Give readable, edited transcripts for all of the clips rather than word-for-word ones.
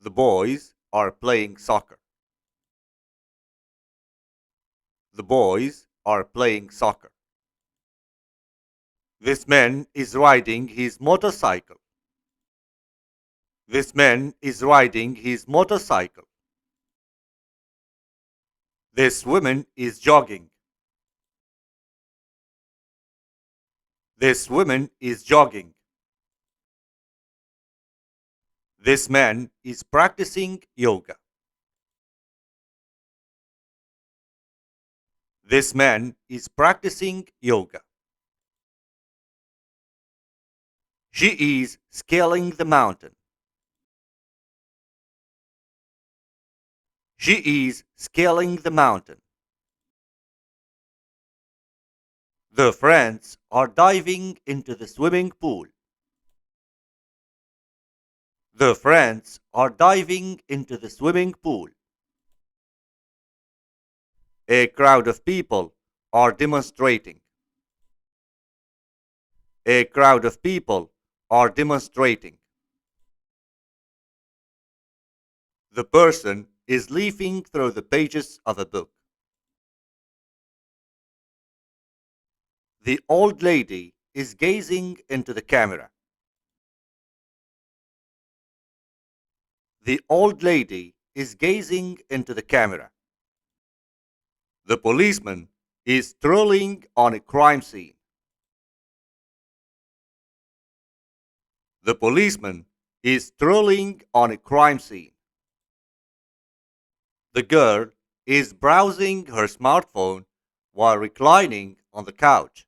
The boys are playing soccer. The boys are playing soccer. This man is riding his motorcycle. This man is riding his motorcycle. This woman is jogging. This woman is jogging. This man is practicing yoga. This man is practicing yoga. She is scaling the mountain. She is scaling the mountain. The friends are diving into the swimming pool. The friends are diving into the swimming pool. A crowd of people are demonstrating. A crowd of people are demonstrating. The person is leafing through the pages of a book. The old lady is gazing into the camera. The old lady is gazing into the camera. The policeman is strolling on a crime scene. The policeman is strolling on a crime scene. The girl is browsing her smartphone while reclining on the couch.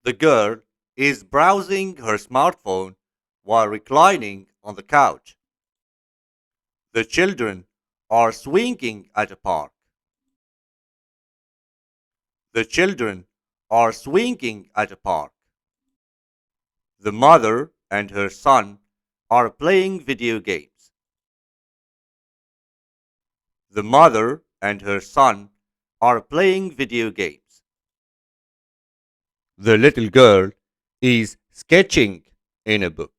The girl is browsing her smartphone while reclining on the couch. The children are swinging at a park. The children are swinging at a park. The mother and her son are playing video games. The mother and her son are playing video games. The little girl is sketching in a book.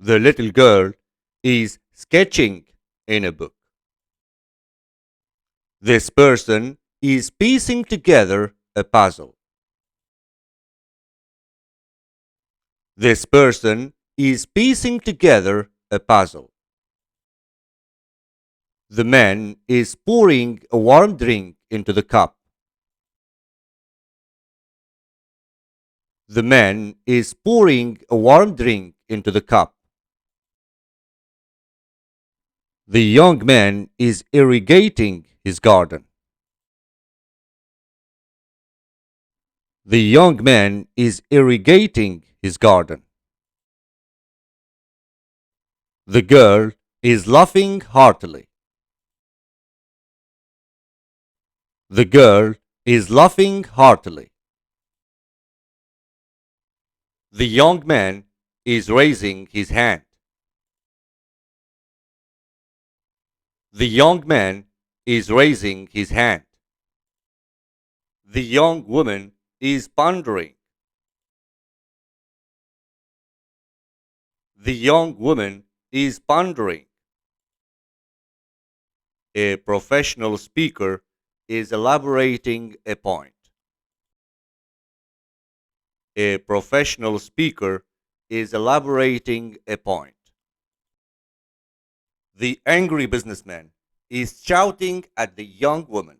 The little girl is sketching in a book. This person is piecing together a puzzle. This person is piecing together a puzzle. The man is pouring a warm drink into the cup. The man is pouring a warm drink into the cup. The young man is irrigating his garden. The young man is irrigating his garden. The girl is laughing heartily. The girl is laughing heartily. The young man is raising his hand. The young man is raising his hand. The young woman is pondering. The young woman is pondering. A professional speaker is elaborating a point. A professional speaker is elaborating a point. The angry businessman is shouting at the young woman.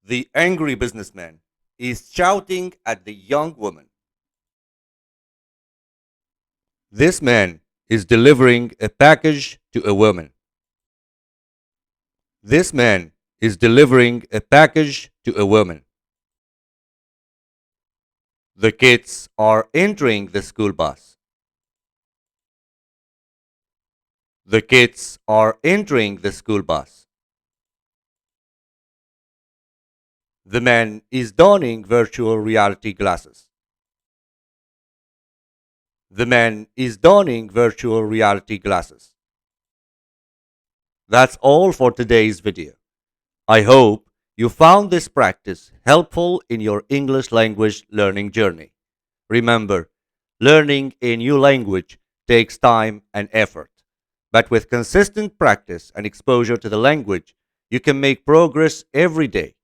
The angry businessman is shouting at the young woman. This man is delivering a package to a woman. This man is delivering a package to a woman. The kids are entering the school bus. The kids are entering the school bus. The man is donning virtual reality glasses. The man is donning virtual reality glasses. That's all for today's video. I hope you found this practice helpful in your English language learning journey. Remember, learning a new language takes time and effort. But with consistent practice and exposure to the language, you can make progress every day.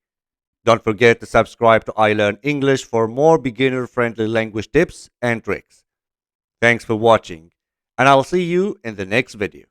Don't forget to subscribe to I Learn English for more beginner friendly language tips and tricks. Thanks for watching, and I'll see you in the next video.